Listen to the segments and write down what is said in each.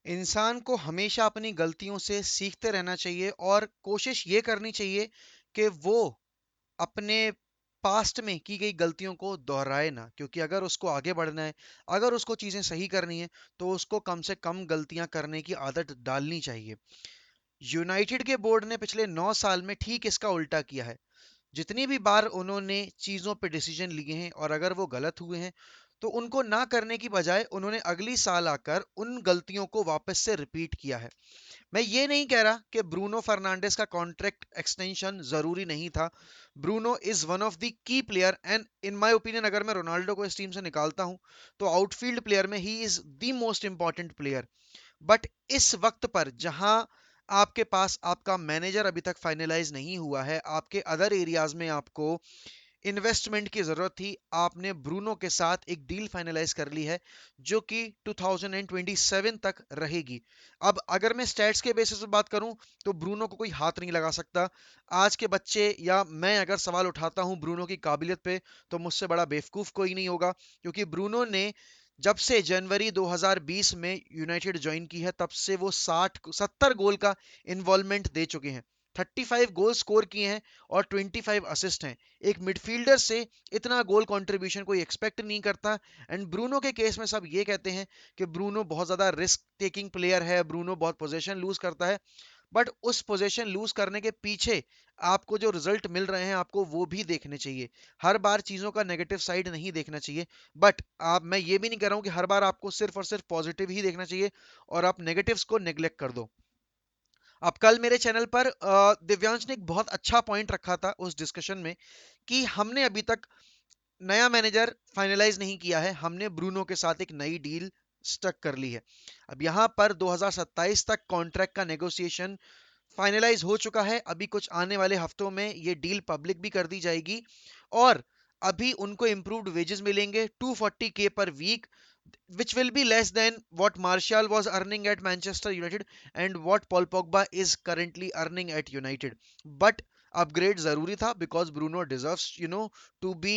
इंसान को हमेशा अपनी गलतियों से सीखते रहना चाहिए और कोशिश ये करनी चाहिए कि वो अपने पास्ट में की गई गलतियों को दोहराए ना, क्योंकि अगर उसको आगे बढ़ना है, अगर उसको चीजें सही करनी है, तो उसको कम से कम गलतियां करने की आदत डालनी चाहिए। यूनाइटेड के बोर्ड ने पिछले 9 साल में ठीक इसका उल्टा किया है। जितनी भी बार उन्होंने चीजों पे डिसीजन लिए हैं और अगर वो गलत हुए हैं, तो उनको ना करने की बजाय उन्होंने अगली साल आकर उन गलतियों को वापस से रिपीट किया है। मैं ये नहीं कह रहा कि ब्रूनो फर्नांडिस का कॉन्ट्रैक्ट एक्सटेंशन जरूरी नहीं था। Bruno is one of the key player and in my opinion अगर मैं रोनाल्डो को इस टीम से निकालता हूं, तो आउटफील्ड प्लेयर में he is the most important player. But इस वक्त पर जहां आपके पास आपका मैनेजर अभी तक फाइनलाइज नहीं हुआ है, आपके अदर एरियाज में आपको इन्वेस्टमेंट की जरूरत थी, आपने ब्रूनो के साथ एक डील फाइनलाइज कर ली है जो कि 2027 तक रहेगी। अब अगर मैं स्टैट्स के बेसिस पे बात करूं, तो ब्रूनो को कोई हाथ नहीं लगा सकता। आज के बच्चे या मैं अगर सवाल उठाता हूं ब्रूनो की काबिलियत पे, तो मुझसे बड़ा बेवकूफ कोई नहीं होगा, क्योंकि ब्रूनो ने जब से जनवरी 2020 में यूनाइटेड ज्वाइन की है, तब से वो 70 गोल का इन्वॉल्वमेंट दे चुके हैं। 35 गोल स्कोर किए हैं और 25 असिस्ट हैं। एक मिडफील्डर से इतना गोल कंट्रीब्यूशन कोई एक्सपेक्ट नहीं करता। एंड ब्रूनो के केस में सब ये कहते हैं कि ब्रूनो बहुत ज्यादा रिस्क टेकिंग प्लेयर है, ब्रूनो बहुत पोजीशन लूज करता है। बट उस पोजीशन लूज करने के पीछे आपको जो रिजल्ट मिल रहे हैं, आपको वो भी देखने चाहिए। हर बार चीजों का नेगेटिव साइड नहीं देखना चाहिए। बट आप, मैं ये भी नहीं कह रहा हूं कि हर बार आपको सिर्फ और सिर्फ पॉजिटिव ही देखना चाहिए और आप नेगेटिव्स को नेग्लेक्ट कर दो। अब कल मेरे चैनल पर दिव्यांश ने एक बहुत अच्छा पॉइंट रखा था उस डिस्कशन में, कि हमने अभी तक नया मैनेजर फाइनलाइज नहीं किया है, हमने ब्रूनो के साथ एक नई डील स्टक कर ली है। अब यहां पर 2027 तक कॉन्ट्रैक्ट का नेगोशिएशन फाइनलाइज हो चुका है। अभी कुछ आने वाले हफ्तों में ये डील पब्लिक भी कर दी जाएगी और अभी उनको इम्प्रूव्ड वेजेस मिलेंगे 240K per week, which will be less than what Martial was earning at Manchester United and what Paul Pogba is currently earning at United. But upgrade zaruri tha because Bruno deserves, to be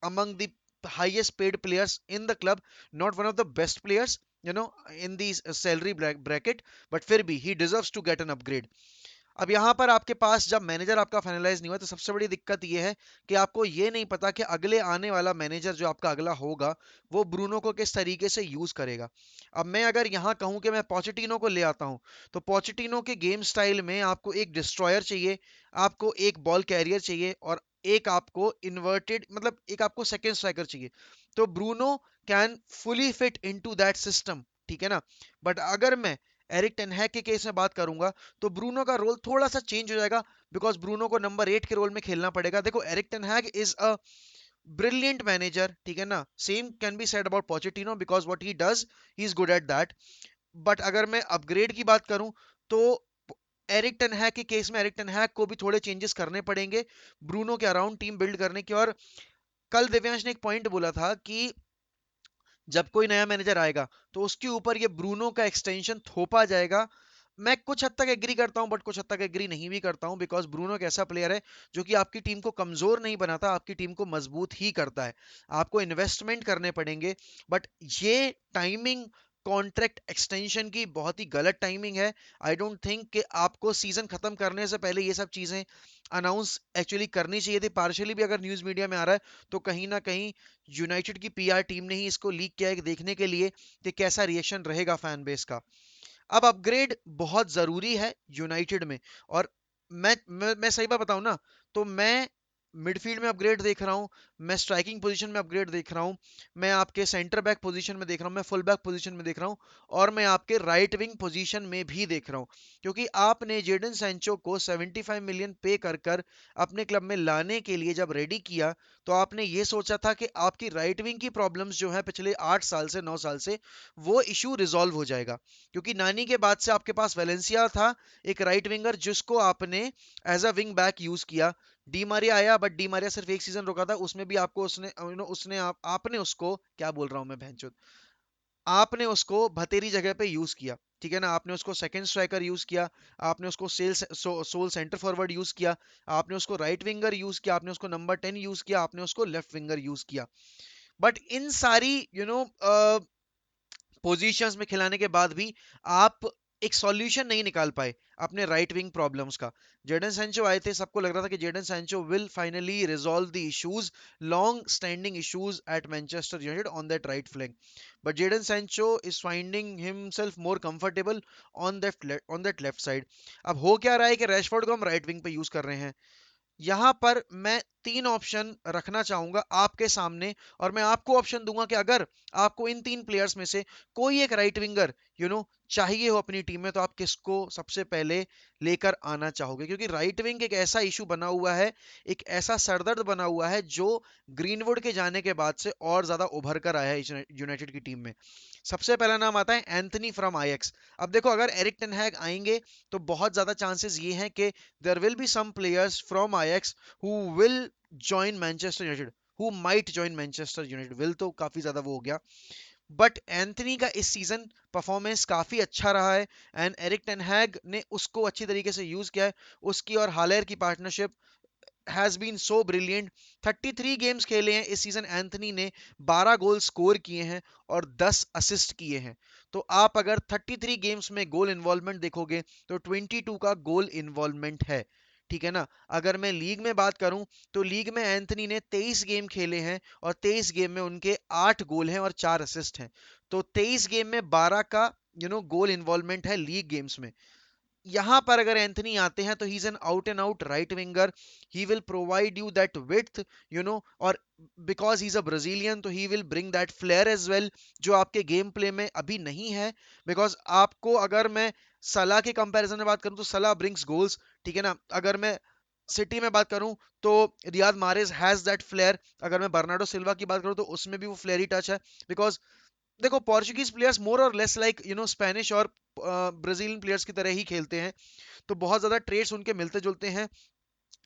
among the highest paid players in the club, not one of the best players, in the salary bracket, but फिर भी he deserves to get an upgrade. अब यहाँ पर आपके पास जब manager आपका finalise नहीं हुआ, तो सबसे बड़ी दिक्कत ये है कि आपको ये नहीं पता कि अगले आने वाला मैनेजर जो आपका अगला होगा, वो ब्रूनो को किस तरीके से यूज करेगा। अब मैं अगर यहाँ कहूँ कि मैं पोचेटिनो को ले आता हूँ, तो पोचेटिनो के गेम स्टाइल में आपको एक डिस्ट्रॉयर चाहिए, आपको एक बॉल कैरियर चाहिए और एक आपको इन्वर्टेड, मतलब एक आपको सेकेंड स्ट्राइकर चाहिए। तो Bruno can fully fit into that system, ठीक है ना। बट अगर मैं एरिक टेनहैग के केस में बात करूंगा, तो ब्रूनो का रोल थोड़ा सा चेंज हो जाएगा, बिकॉज ब्रूनो को नंबर 8 के रोल में खेलना पड़ेगा। देखो, Eric Ten Hag is a brilliant manager, ठीक है ना। Same can be said about Pochettino because what he does, he is good at that. But अगर मैं अपग्रेड की बात करूं, तो एरिक टेनहैग के केस में एरिक टेनहैग को भी थोड़े चेंजेस करने पड़ेंगे ब्रूनो के अराउंड टीम बिल्ड करने की। और कल दिव्यांश ने एक पॉइंट बोला था कि जब कोई नया मैनेजर आएगा, तो उसके ऊपर ये ब्रूनो का एक्सटेंशन थोपा जाएगा। मैं कुछ हद तक एग्री करता हूं, बट कुछ हद तक एग्री नहीं भी करता हूं, बिकॉज ब्रूनो एक ऐसा प्लेयर है जो कि आपकी टीम को कमजोर नहीं बनाता, आपकी टीम को मजबूत ही करता है। आपको इन्वेस्टमेंट करने पड़ेंगे, बट ये टाइमिंग कॉन्ट्रैक्ट एक्सटेंशन की बहुत ही गलत टाइमिंग है। आई डोंट थिंक कि आपको सीजन खत्म करने से पहले ये सब चीजें अनाउंस एक्चुअली करनी चाहिए थी। पार्शियली भी अगर न्यूज मीडिया में आ रहा है, तो कहीं ना कहीं यूनाइटेड की पीआर टीम ने ही इसको लीक किया है, देखने के लिए कि कैसा रिएक्शन रहेगा फैन बेस का। अब अपग्रेड बहुत जरूरी है यूनाइटेड में। और मैं सही बात बताऊं ना, तो मैं मिडफील्ड में अपग्रेड देख रहा हूं, मैं स्ट्राइकिंग पोजीशन में अपग्रेड देख रहा हूं, मैं आपके सेंटर बैक पोजीशन में देख रहा हूं, मैं फुल बैक पोजीशन में देख रहा हूं, और मैं आपके राइट विंग पोजीशन में भी देख रहा हूं। क्योंकि आपने जेडन सैंचो को 75 मिलियन पे कर कर अपने क्लब में लाने के लिए जब रेडी किया, तो आपने ये सोचा था कि आपकी राइट विंग की प्रॉब्लम्स जो है पिछले 8 साल से 9 साल से, वो इशू रिजॉल्व हो जाएगा। क्योंकि नानी के बाद से आपके पास वेलेंसिया था, एक राइट विंगर जिसको आपने as a wing back use किया। डी मारिया आया, बट डी मारिया सिर्फ एक सीजन रुका था, उसमें भी आपको उसने उसने आपने उसको, क्या बोल रहा हूं मैं भैंचोद, आपने उसको भतेरी जगह पे यूज किया, ठीक है ना। आपने उसको सेकंड स्ट्राइकर यूज किया, आपने उसको सोल सेंटर फॉरवर्ड यूज किया, आपने उसको राइट विंगर यूज किया, आपने उसको नंबर 10 यूज किया, आपने उसको लेफ्ट विंगर यूज किया। बट इन सारी पोजीशंस में खिलाने के बाद भी आप एक सॉल्यूशन नहीं निकाल पाए अपने राइट विंग प्रॉब्लम्स का। जेडन सैंचो आए थे, सबको लग रहा था कि Jadon Sancho will finally resolve the issues, long standing issues at Manchester United on that right flank, but Jadon Sancho is finding himself more comfortable on that left side. अब हो क्या रहा है कि रैशफोर्ड को हम राइट विंग पे use कर रहे हैं। यहां पर मैं तीन ऑप्शन रखना चाहूंगा आपके सामने, और मैं आपको ऑप्शन दूंगा कि अगर आपको इन तीन प्लेयर्स में से कोई एक राइट विंगर चाहिए हो अपनी टीम में, तो आप किसको सबसे पहले लेकर आना चाहोगे? क्योंकि राइट विंग एक ऐसा इशू बना हुआ है, एक ऐसा सरदर्द बना हुआ है जो ग्रीनवुड के जाने के बाद से और ज्यादा उभर कर आया है यूनाइटेड की टीम में। सबसे पहला नाम आता है एंथनी फ्रॉम आईएक्स। अब देखो, अगर एरिक टेन हैग आएंगे तो बहुत ज्यादा चांसेस ये हैं कि there will be some players from Ajax who will join Manchester United, who might join Manchester United, will तो काफी ज्यादा वो हो गया, बट एंथनी का इस सीजन परफॉर्मेंस काफी अच्छा रहा है, एंड एरिक टेनहैग ने उसको अच्छी तरीके से यूज किया है। उसकी और हालेर की partnership has been so brilliant. 33 games खेले हैं इस सीजन, एंथनी ने 12 गोल स्कोर किए हैं और 10 असिस्ट किए हैं। तो आप अगर 33 गेम्स में गोल इन्वॉल्वमेंट देखोगे तो 22 का गोल इन्वॉल्वमेंट है, ठीक है ना। अगर मैं लीग में बात करूं तो लीग में एंथनी ने 23 गेम खेले हैं और 23 गेम में उनके 8 गोल हैं और 4 असिस्ट हैं। तो 23 गेम में 12 का गोल इन्वॉल्वमेंट है लीग गेम्स में। यहां पर अगर एंथनी आते हैं तो he is an out and out right winger. He will provide you that width, और because he is a Brazilian तो he will bring that flair as well, जो आपके गेम प्ले में अभी नहीं है। बिकॉज आपको, अगर मैं सलाह के कंपैरिजन में बात करूं तो सलाह ब्रिंग्स गोल्स, ठीक है ना। अगर मैं सिटी में बात करूं तो Riyad Mahrez has that flair. अगर मैं बर्नार्डो सिल्वा की बात करूं तो उसमें भी वो फ्लेयरी टच है। बिकॉज देखो, पोर्चुगीज प्लेयर्स मोर और लेस लाइक स्पेनिश और ब्राजीलियन प्लेयर्स की तरह ही खेलते हैं, तो बहुत ज्यादा ट्रेड्स उनके मिलते जुलते हैं।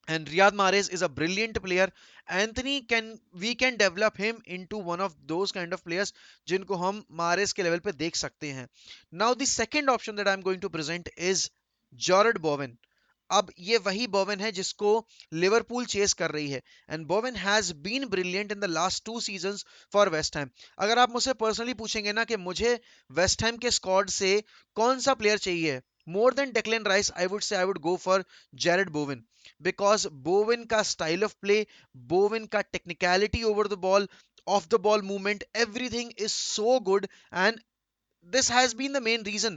And Riyad Mahrez is a brilliant player. Anthony can we can develop him into one of those kind of players जिनको हम मारेज के लेवल पे देख सकते हैं। Now the second option that I am going to present is Jarrod Bowen. अब ये वही बोवेन है जिसको लिवरपूल चेस कर रही है, and Bowen has been brilliant in the last 2 seasons for West Ham. अगर आप मुझसे पर्सनली पूछेंगे ना कि मुझे वेस्ट हैम के स्क्वाड से कौन सा प्लेयर चाहिए more than Declan rice, I would say I would go for Jared Bowen. Because Bowen का स्टाइल ऑफ प्ले, बोवेन का technicality over the ball, of the ball movement, everything is so good, and this has been the main reason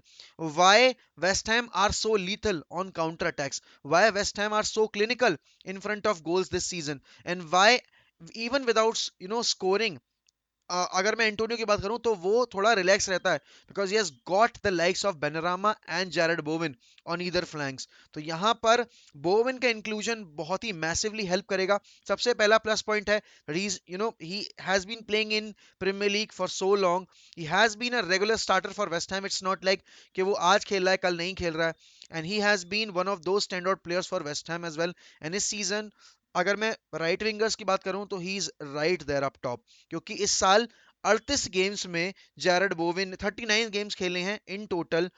why West Ham are so lethal on counter attacks, why West Ham are so clinical in front of goals this season, and why even without scoring, अगर मैं Antonio की बात करूं तो वो थोड़ा relax रहता है, because he has got the likes of Benrahma and Jarrod Bowen on either flanks. तो यहां पर बोवेन का इंक्लूजन बहुत ही मैसिवली हेल्प करेगा। सबसे पहला प्लस पॉइंट है, he has been playing in Premier League for so long, he has been a regular starter for West Ham. It's not like कि वो आज खेल रहा है कल नहीं खेल रहा है, and he has been one of the stand out players for West Ham as well. And इस सीजन अगर मैं राइट विंगर्स की बात करूं तो he is right there up top, क्योंकि इस साल 38 गेम्स में जैरेड बोविन 39 गेम्स खेले हैं इन टोटल।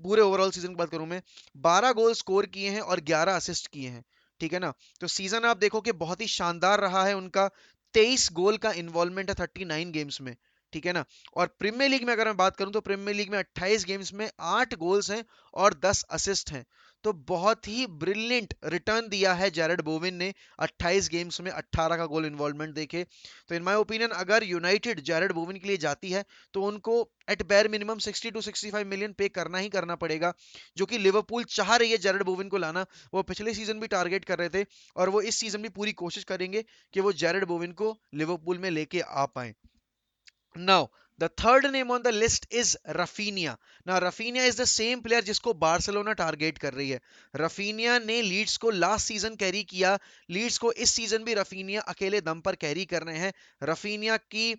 पूरे ओवरऑल सीजन की बात करूं मैं, 12 गोल स्कोर किए हैं और 11 असिस्ट किए हैं, ठीक है ना। तो सीजन आप देखो कि बहुत ही शानदार रहा है उनका। 23 गोल का इन्वॉल्वमेंट है 39 गेम्स में, ठीक है ना। और प्रीमियर लीग में अगर मैं बात करूं तो प्रीमियर लीग में 28 गेम्स में 8 गोल्स हैं और 10 असिस्ट हैं। तो बहुत ही ब्रिलियंट रिटर्न दिया है जैरेड बोविन ने 28 गेम्स में 18 का गोल इन्वॉल्वमेंट देखे। तो इन माय ओपिनियन अगर यूनाइटेड जैरेड बोविन के लिए जाती है तो उनको at bare minimum 60 to 65 million pay करना ही करना पड़ेगा, जो कि लिवरपूल चाह रही है जैरेड बोविन को लाना। वो पिछले सीजन भी टारगेट कर रहे थे और वो इस सीजन भी पूरी कोशिश करेंगे कि वो जैरेड बोविन को लिवरपूल में लेके आ पाए। Now, the third name on the list is Rafinha. Now, Rafinha is the same player जिसको बार्सिलोना टारगेट कर रही है। Rafinha ने लीड्स को लास्ट सीजन कैरी किया, लीड्स को इस सीजन भी Rafinha अकेले दम पर कैरी कर रहे हैं। Rafinha की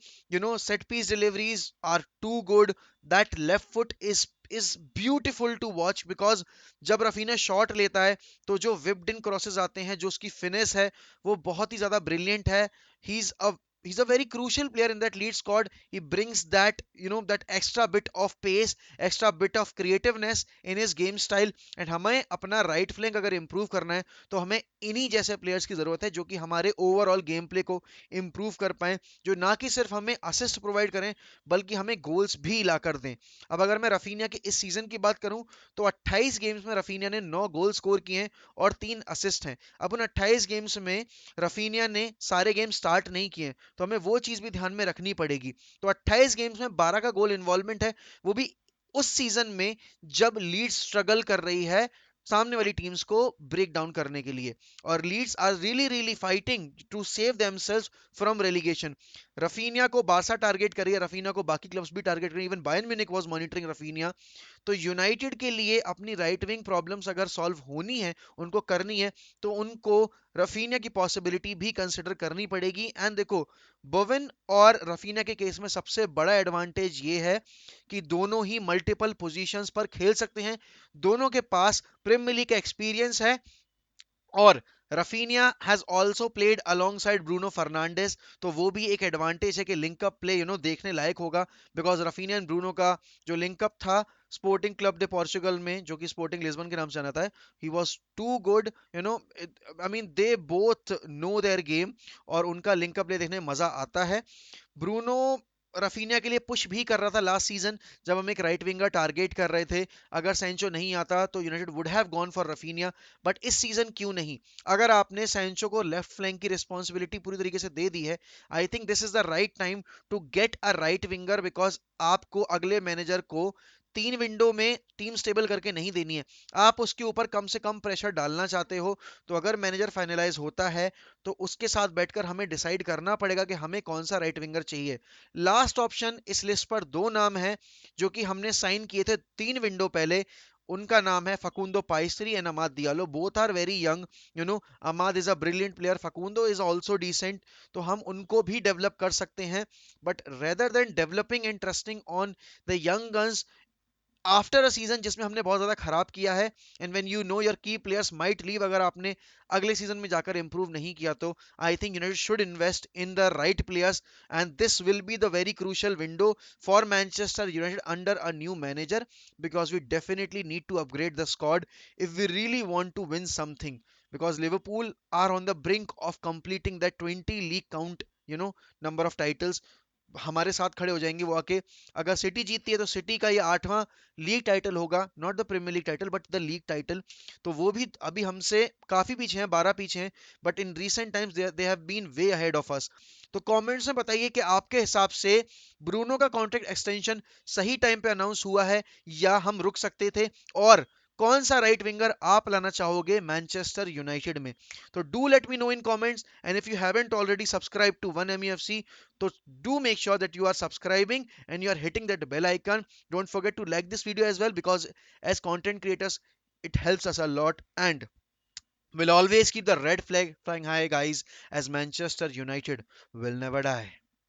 set piece deliveries are too good, that left foot is beautiful to watch, because जब रफीना शॉट लेता है तो जो विप्ड इन क्रॉसेस आते हैं, जो उसकी फिनिश है वो बहुत ही ज्यादा ब्रिलियंट है। ही is a he's a very crucial player in that lead squad. He brings that, that extra bit of pace, extra bit of creativeness in his game style. And हमें अपना राइट फ्लैंक अगर improve करना है तो हमें इन्हीं जैसे players की जरूरत है जो कि हमारे ओवरऑल गेम प्ले को इंप्रूव कर पाए, जो ना कि सिर्फ हमें असिस्ट प्रोवाइड करें बल्कि हमें गोल्स भी ला कर दें। अब अगर मैं रफीनिया के इस सीजन की बात करूं तो 28 गेम्स में रफीनिया ने 9 गोल स्कोर किए हैं और 3 असिस्ट हैं। अब उन 28 गेम्स में रफीनिया ने सारे गेम स्टार्ट नहीं किए, तो हमें वो चीज भी ध्यान में रखनी पड़ेगी। तो 28 गेम्स में 12 का गोल इन्वॉल्वमेंट है, वो भी उस सीजन में जब लीड्स स्ट्रगल कर रही है सामने वाली टीम्स को ब्रेक डाउन करने के लिए, और Leeds are really really fighting to save themselves from relegation. Raphinha को बारसा टारगेट करिए, रफीनिया को बाकी क्लब्स भी टारगेट करिए, even Bayern Munich was monitoring Raphinha. तो यूनाइटेड के लिए अपनी राइट विंग प्रॉब्लम्स अगर सॉल्व होनी है, उनको करनी है, तो उनको रफीनिया की पॉसिबिलिटी भी कंसिडर करनी पड़ेगी। एंड देखो, बोवेन और रफीनिया के केस में सबसे बड़ा एडवांटेज ये है कि दोनों ही मल्टीपल पोजीशंस पर खेल सकते हैं, दोनों के पास प्रीमियर लीग का एक्सपीरियंस है, और Raphinha has also played alongside Bruno Fernandes, तो वो भी एक एडवांटेज है कि लिंक अप प्ले देखने लायक होगा। बिकॉज रफीनिया एंड ब्रूनो का जो लिंक अप था स्पोर्टिंग क्लब दे पोर्चुगल में, जो कि स्पोर्टिंग लिस्बन के नाम से जाना था, he was too good, I mean they both know their game, और उनका लिंक अप प्ले देखने में मजा आता है। ब्रूनो रफीनिया के लिए पुश भी कर रहा था लास्ट सीजन, जब हम एक राइट विंगर टारगेट कर रहे थे। अगर सेंचो नहीं आता तो United would have gone for Raphinha, but इस सीजन क्यों नहीं? अगर आपने सेंचो को लेफ्ट फ्लैंक की रिस्पॉन्सिबिलिटी पूरी तरीके से दे दी है, I think this is the right time to get a right winger, because आपको अगले मैनेजर को 3 विंडो में टीम स्टेबल करके नहीं देनी है, आप उसके ऊपर कम से कम प्रेशर डालना चाहते हो। तो अगर मैनेजर फाइनलाइज होता है तो उसके साथ बैठकर हमें डिसाइड करना पड़ेगा कि हमें कौन सा राइट विंगर चाहिए। लास्ट ऑप्शन इस लिस्ट पर दो नाम हैं जो कि हमने साइन किए थे 3 विंडो पहले। उनका नाम है Facundo Pellistri and Amad Diallo. Both are very young, Amad is a brilliant player, Facundo is also decent, तो हम उनको भी डेवलप कर सकते हैं। But rather than developing and trusting on the young guns after a season जिसमें हमने बहुत ज्यादा खराब किया है, and when you know your key players might leave, अगर आपने अगले सीजन में जाकर इंप्रूव नहीं किया, तो I think United should invest in the right players, and this will be the very crucial window for Manchester United under a new manager, because we definitely need to upgrade the squad if we really want to win something, because Liverpool are on the brink of completing that 20 league count, number of titles। हमारे साथ खड़े हो जाएंगे वो आके। अगर city जीतती है तो सिटी का ये 8वां लीग टाइटल होगा, not the Premier League title but the league title. तो वो भी अभी हमसे काफी पीछे हैं, 12 पीछे हैं, but in recent times they have been way ahead of us. तो कमेंट्स में बताइए कि आपके हिसाब से ब्रूनो का कॉन्ट्रैक्ट एक्सटेंशन सही टाइम पे अनाउंस हुआ है या हम रुक सकते थे, और कौन सा राइट विंगर आप लाना चाहोगे मैनचेस्टर यूनाइटेड में? तो do let me know in comments, and if you haven't already subscribe to one MEFC, so do make sure that you are subscribing and you are hitting that bell icon. Don't forget to like this video as well, because as content creators it helps us a lot, and we'll always keep the red flag flying high, guys, as Manchester United will never die.